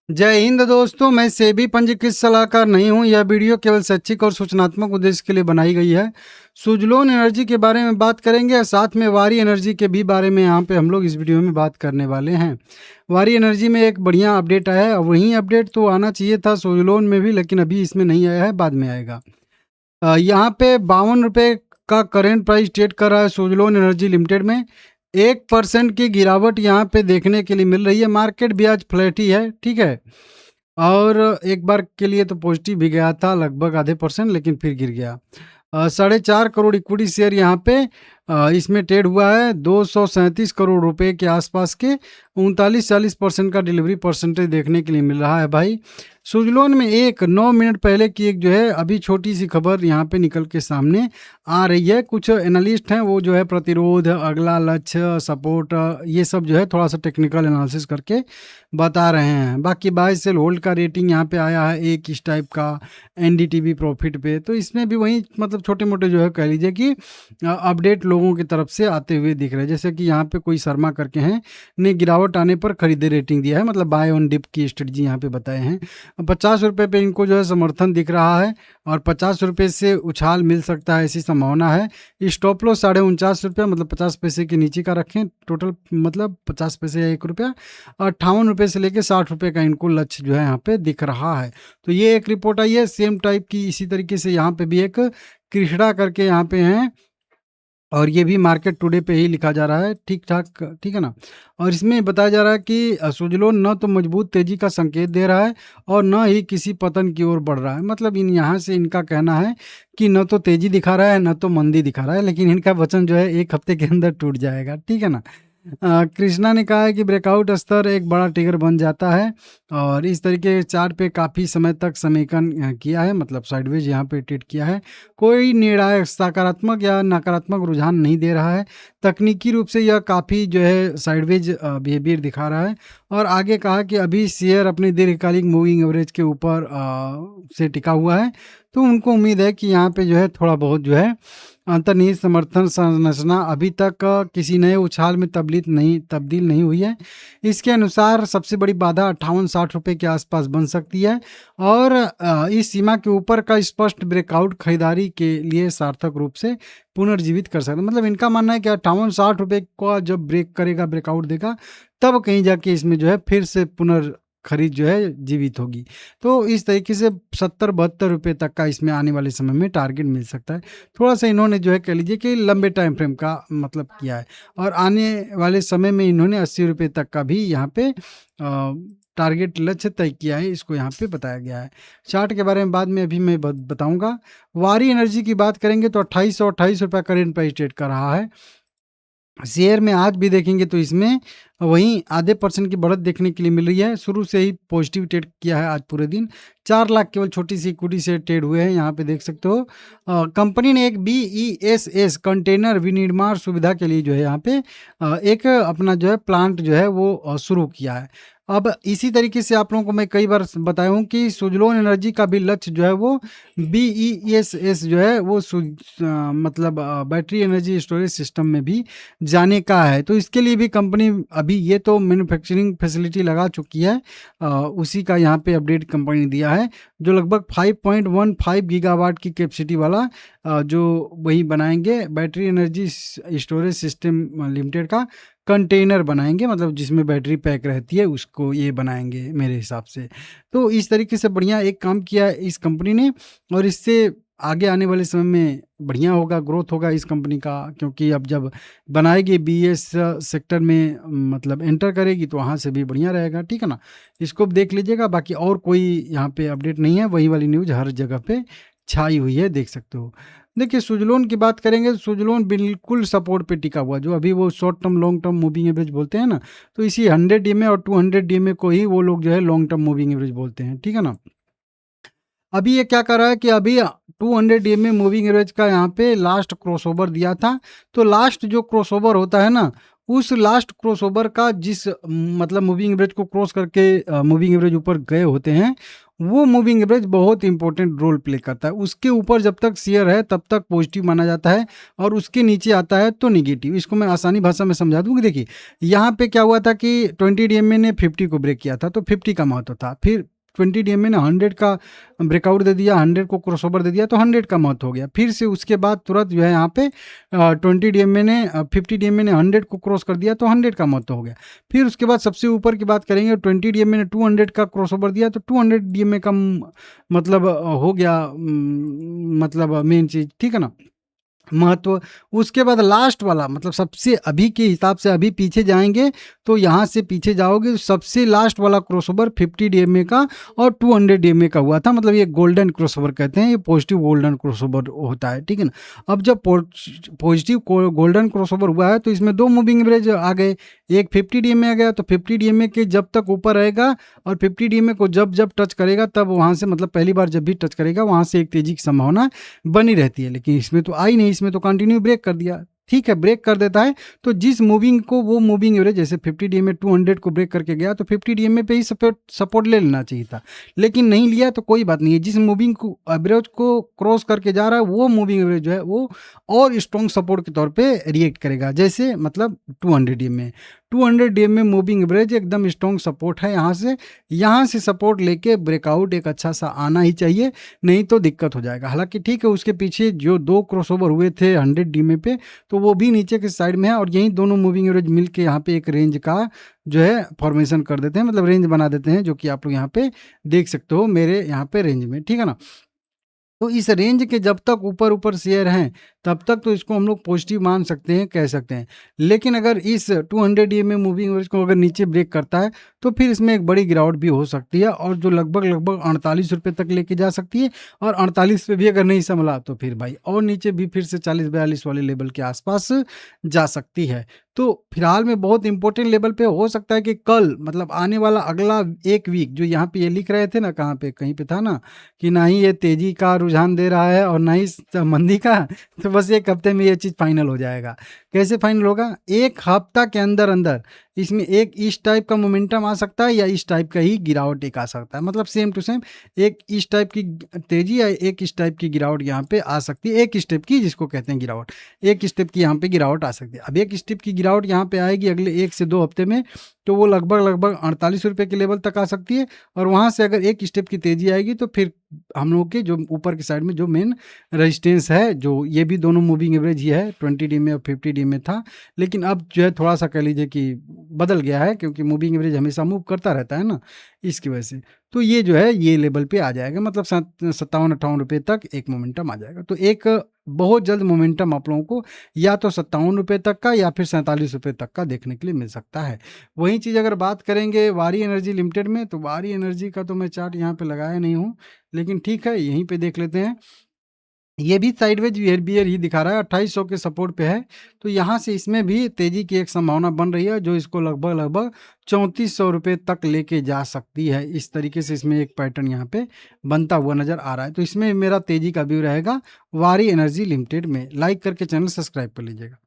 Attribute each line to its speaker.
Speaker 1: जय हिंद दोस्तों, मैं सेबी पंजीकृत सलाहकार नहीं हूं। यह वीडियो केवल शैक्षिक और सूचनात्मक उद्देश्य के लिए बनाई गई है। सुजलोन एनर्जी के बारे में बात करेंगे और साथ में वारी एनर्जी के भी बारे में यहाँ पे हम लोग इस वीडियो में बात करने वाले हैं। वारी एनर्जी में एक बढ़िया अपडेट आया है और वही अपडेट तो आना चाहिए था सुजलोन में भी, लेकिन अभी इसमें नहीं आया है, बाद में आएगा। यहाँ पे 52 रुपये का करेंट प्राइस ट्रेड कर रहा है सुजलोन एनर्जी लिमिटेड में। 1% की गिरावट यहाँ पे देखने के लिए मिल रही है। मार्केट भी आज फ्लैट ही है, ठीक है। और एक बार के लिए तो पॉजिटिव भी गया था लगभग आधे परसेंट, लेकिन फिर गिर गया। 4.5 करोड़ इक्विटी शेयर यहाँ पे इसमें ट्रेड हुआ है। 237 करोड़ रुपए के आसपास के 39-40% का डिलीवरी परसेंटेज देखने के लिए मिल रहा है भाई। सुजलोन में 9 मिनट पहले की एक जो है अभी छोटी सी खबर यहाँ पे निकल के सामने आ रही है। कुछ एनालिस्ट हैं वो जो है प्रतिरोध, अगला लक्ष्य, सपोर्ट, ये सब जो है थोड़ा सा टेक्निकल एनालिसिस करके बता रहे हैं। बाकी बाय सेल होल्ड का रेटिंग यहाँ पे आया है एक इस टाइप का एनडीटीवी प्रॉफिट पे, तो इसमें भी वही मतलब छोटे मोटे जो है कह लीजिए कि अपडेट लोगों की तरफ से आते हुए दिख रहे हैं। जैसे कि यहाँ पे कोई शर्मा करके हैं ने गिरावट आने पर खरीदे रेटिंग दिया है, मतलब बाय ऑन डिप की स्ट्रेटजी यहाँ पे बताए हैं। 50 रुपये पे इनको जो है समर्थन दिख रहा है और 50 रुपये से उछाल मिल सकता है ऐसी संभावना है। स्टॉप लॉस 49.5 रुपया, मतलब 50 पैसे के नीचे का रखें। टोटल मतलब 50 पैसे या 1 रुपया। 58 रुपये से लेके 60 रुपये का इनको लक्ष्य जो है यहाँ पे दिख रहा है। तो ये एक रिपोर्ट आई है सेम टाइप की। इसी तरीके से यहाँ पे भी एक कृष्णा करके यहाँ पे हैं और ये भी मार्केट टुडे पे ही लिखा जा रहा है, ठीक ठाक, ठीक है ना। और इसमें बताया जा रहा है कि सुजलोन न तो मजबूत तेजी का संकेत दे रहा है और न ही किसी पतन की ओर बढ़ रहा है। मतलब इन यहाँ से इनका कहना है कि न तो तेजी दिखा रहा है न तो मंदी दिखा रहा है, लेकिन इनका वचन जो है 1 हफ्ते के अंदर टूट जाएगा, ठीक है ना। कृष्णा ने कहा है कि ब्रेकआउट स्तर एक बड़ा ट्रिगर बन जाता है और इस तरीके के चार्ट पे काफ़ी समय तक समेकन किया है, मतलब साइडवेज यहाँ पे ट्रेड किया है। कोई निर्णायक सकारात्मक या नकारात्मक रुझान नहीं दे रहा है। तकनीकी रूप से यह काफ़ी जो है साइडवेज बिहेवियर दिखा रहा है। और आगे कहा कि अभी शेयर अपने दीर्घकालिक मूविंग एवरेज के ऊपर से टिका हुआ है, तो उनको उम्मीद है कि यहाँ पे जो है थोड़ा बहुत जो है अंतर्निहित समर्थन संरचना अभी तक किसी नए उछाल में तब्दील नहीं हुई है। इसके अनुसार सबसे बड़ी बाधा 58-60 रुपये के आसपास बन सकती है और इस सीमा के ऊपर का स्पष्ट ब्रेकआउट खरीदारी के लिए सार्थक रूप से पुनर्जीवित कर सकता है। मतलब इनका मानना है कि 58-60 रुपये का जब ब्रेक करेगा, ब्रेकआउट देगा, तब कहीं जाके इसमें जो है फिर से खरीद जो है जीवित होगी। तो इस तरीके से 70-72 रुपये तक का इसमें आने वाले समय में टारगेट मिल सकता है। थोड़ा सा इन्होंने जो है कह लीजिए कि लंबे टाइम फ्रेम का मतलब किया है और आने वाले समय में इन्होंने 80 रुपये तक का भी यहाँ पे टारगेट लक्ष्य तय किया है, इसको यहाँ पे बताया गया है। चार्ट के बारे में बाद में अभी मैं बताऊंगा। वारी एनर्जी की बात करेंगे तो 2828 रुपये करेंट प्राइस ट्रेड कर रहा है। शेयर में आज भी देखेंगे तो इसमें वहीं आधे परसेंट की बढ़त देखने के लिए मिल रही है। शुरू से ही पॉजिटिव ट्रेड किया है आज पूरे दिन। 4 लाख केवल छोटी सी इक्विटी से ट्रेड हुए हैं, यहाँ पे देख सकते हो। कंपनी ने एक BESS कंटेनर विनिर्माण सुविधा के लिए जो है यहाँ पे एक अपना जो है प्लांट जो है वो शुरू किया है। अब इसी तरीके से आप लोगों को मैं कई बार बताया हूँ कि सुजलोन एनर्जी का भी लक्ष्य जो है वो BESS जो है वो मतलब बैटरी एनर्जी स्टोरेज सिस्टम में भी जाने का है। तो इसके लिए भी कंपनी अभी ये तो मैन्युफैक्चरिंग फैसिलिटी लगा चुकी है। उसी का यहाँ पे अपडेट कंपनी ने दिया है, जो लगभग 5.15 गीगावाट की कैपेसिटी वाला जो वही बनाएंगे battery energy storage system limited का कंटेनर बनाएंगे, मतलब जिसमें बैटरी पैक रहती है उसको ये बनाएंगे मेरे हिसाब से। तो इस तरीके से बढ़िया एक काम किया इस कंपनी ने और इससे आगे आने वाले समय में बढ़िया होगा, ग्रोथ होगा इस कंपनी का, क्योंकि अब जब बनाएगी BS सेक्टर में मतलब एंटर करेगी तो वहाँ से भी बढ़िया रहेगा, ठीक है ना। इसको देख लीजिएगा। बाकी और कोई यहाँ पे अपडेट नहीं है, वही वाली न्यूज़ हर जगह पे छाई हुई है, देख सकते हो। देखिए सुजलोन की बात करेंगे तो सुजलोन बिल्कुल सपोर्ट पे टिका हुआ, जो अभी वो short term long term moving average बोलते हैं ना, तो इसी 100 DMA और 200 DMA को ही वो लोग जो है लॉन्ग टर्म मूविंग एवरेज बोलते हैं, ठीक है ना। अभी ये क्या कर रहा है कि अभी 200 DMA मूविंग एवरेज का यहाँ पे लास्ट क्रॉसओवर दिया था। तो लास्ट जो क्रॉसओवर होता है ना, उस लास्ट क्रॉसओवर का जिस मतलब मूविंग एवरेज को क्रॉस करके मूविंग एवरेज ऊपर गए होते हैं, वो मूविंग एवरेज बहुत इंपॉर्टेंट रोल प्ले करता है। उसके ऊपर जब तक शेयर है तब तक पॉजिटिव माना जाता है और उसके नीचे आता है तो निगेटिव। इसको मैं आसानी भाषा में समझा दूँ कि देखिए यहाँ पे क्या हुआ था कि 20 डीएमए ने 50 को ब्रेक किया था तो 50 का महत्व था, फिर 20 डीएमए ने 100 का ब्रेकआउट दे दिया, 100 को क्रॉसओवर दे दिया तो 100 का महत्व हो गया। फिर से उसके बाद तुरंत जो है यहाँ पे 20 डीएमए ने 50 डीएमए ने 100 को क्रॉस कर दिया तो 100 का महत्व हो गया। फिर उसके बाद सबसे ऊपर की बात करेंगे, 20 डीएमए ने 200 का क्रॉसओवर दिया तो 200 डीएमए का मतलब हो गया, मतलब मेन चीज़, ठीक है ना, महत्व। उसके बाद लास्ट वाला मतलब सबसे अभी के हिसाब से अभी पीछे जाएंगे तो यहाँ से पीछे जाओगे, सबसे लास्ट वाला क्रॉसओवर 50 डीएमए का और 200 डीएमए का हुआ था, मतलब ये गोल्डन क्रॉसओवर कहते हैं, ये पॉजिटिव गोल्डन क्रॉसओवर होता है, ठीक है ना। अब जब पॉजिटिव गोल्डन क्रॉसओवर हुआ है तो इसमें दो मूविंग एवरेज आ गए, एक 50 डीएमए आ गया, तो 50 डीएमए के जब तक ऊपर रहेगा और 50 डीएमए को जब जब टच करेगा तब वहाँ से, मतलब पहली बार जब भी टच करेगा वहाँ से एक तेजी की संभावना बनी रहती है। लेकिन इसमें तो आई नहीं, इसमें तो कंटिन्यू ब्रेक कर दिया, ठीक है, ब्रेक कर देता है तो जिस मूविंग को वो मूविंग एवरेज, जैसे 50 डीएमए 200 को ब्रेक करके गया तो 50 डीएमए पे ही सपोर्ट ले लेना चाहिए था, लेकिन नहीं लिया तो कोई बात नहीं है। जिस मूविंग को एवरेज को क्रॉस करके जा रहा है वो मूविंग एवरेज जो है वो और स्ट्रॉन्ग सपोर्ट के तौर पे रिएक्ट करेगा, जैसे मतलब 200 डीएमए 200 डीएमए मूविंग एवरेज एकदम स्ट्रॉन्ग सपोर्ट है। यहाँ से सपोर्ट लेके ब्रेकआउट एक अच्छा सा आना ही चाहिए, नहीं तो दिक्कत हो जाएगा। हालांकि ठीक है, उसके पीछे जो दो क्रॉसओवर हुए थे 100 डीएमए पे तो वो भी नीचे के साइड में है और यही दोनों मूविंग एवरेज मिलके यहाँ पे एक रेंज का जो है फॉर्मेशन कर देते हैं, मतलब रेंज बना देते हैं, जो कि आप लोग यहाँ पे देख सकते हो मेरे यहाँ पे रेंज में, ठीक है ना। तो इस रेंज के जब तक ऊपर ऊपर शेयर हैं तब तक तो इसको हम लोग पॉजिटिव मान सकते हैं, कह सकते हैं। लेकिन अगर इस 200 डीएमए मूविंग एवरेज को अगर नीचे ब्रेक करता है तो फिर इसमें एक बड़ी गिरावट भी हो सकती है और जो लगभग 48 रुपये तक लेके जा सकती है, और 48 पे भी अगर नहीं संभला तो फिर भाई और नीचे भी फिर से 40-42 वाले लेवल के आसपास जा सकती है। तो फिलहाल में बहुत इंपॉर्टेंट लेवल पे हो सकता है कि कल मतलब आने वाला अगला एक वीक, जो यहाँ पे ये लिख रहे थे ना, कहाँ पे कहीं पे था ना कि ना ही ये तेजी का रुझान दे रहा है और ना ही मंदी का, तो बस एक हफ्ते में ये चीज़ फाइनल हो जाएगा। कैसे फाइनल होगा? एक हफ्ता के अंदर अंदर इसमें एक इस टाइप का मोमेंटम आ सकता है या इस टाइप का ही गिरावट एक आ सकता है, मतलब सेम टू सेम एक इस टाइप की तेजी या एक इस टाइप की गिरावट यहाँ पे आ सकती है। एक स्टेप की, जिसको कहते हैं गिरावट, एक स्टेप की यहाँ पे गिरावट आ सकती है। अब एक स्टेप की गिरावट यहाँ पे आएगी अगले 1 से 2 हफ्ते में, तो वो लगभग 48 रुपये के लेवल तक आ सकती है, और वहाँ से अगर एक स्टेप की तेजी आएगी तो फिर हम लोग के जो ऊपर की साइड में जो मेन रेजिस्टेंस है, जो ये भी दोनों मूविंग एवरेज ही है, 20 डीएमए और 50 डीएमए था, लेकिन अब जो है थोड़ा सा कह लीजिए कि बदल गया है, क्योंकि मूविंग एवरेज हमेशा मूव करता रहता है ना, इसकी वजह से। तो ये जो है ये लेवल पे आ जाएगा, मतलब 57-58 रुपये तक एक मोमेंटम आ जाएगा। तो एक बहुत जल्द मोमेंटम आप लोगों को या तो 57 रुपये तक का या फिर 47 रुपये तक का देखने के लिए मिल सकता है। वही चीज़ अगर बात करेंगे वारी एनर्जी लिमिटेड में, तो वारी एनर्जी का तो मैं चार्ट यहाँ पे लगाया नहीं हूँ, लेकिन ठीक है यहीं पे देख लेते हैं। ये भी साइडवेज बिहेवियर ही दिखा रहा है, 2800 के सपोर्ट पे है, तो यहाँ से इसमें भी तेजी की एक संभावना बन रही है, जो इसको लगभग 3400 रुपये तक लेके जा सकती है। इस तरीके से इसमें एक पैटर्न यहाँ पे बनता हुआ नजर आ रहा है। तो इसमें मेरा तेजी का व्यू रहेगा वारी एनर्जी लिमिटेड में। लाइक करके चैनल सब्सक्राइब कर लीजिएगा।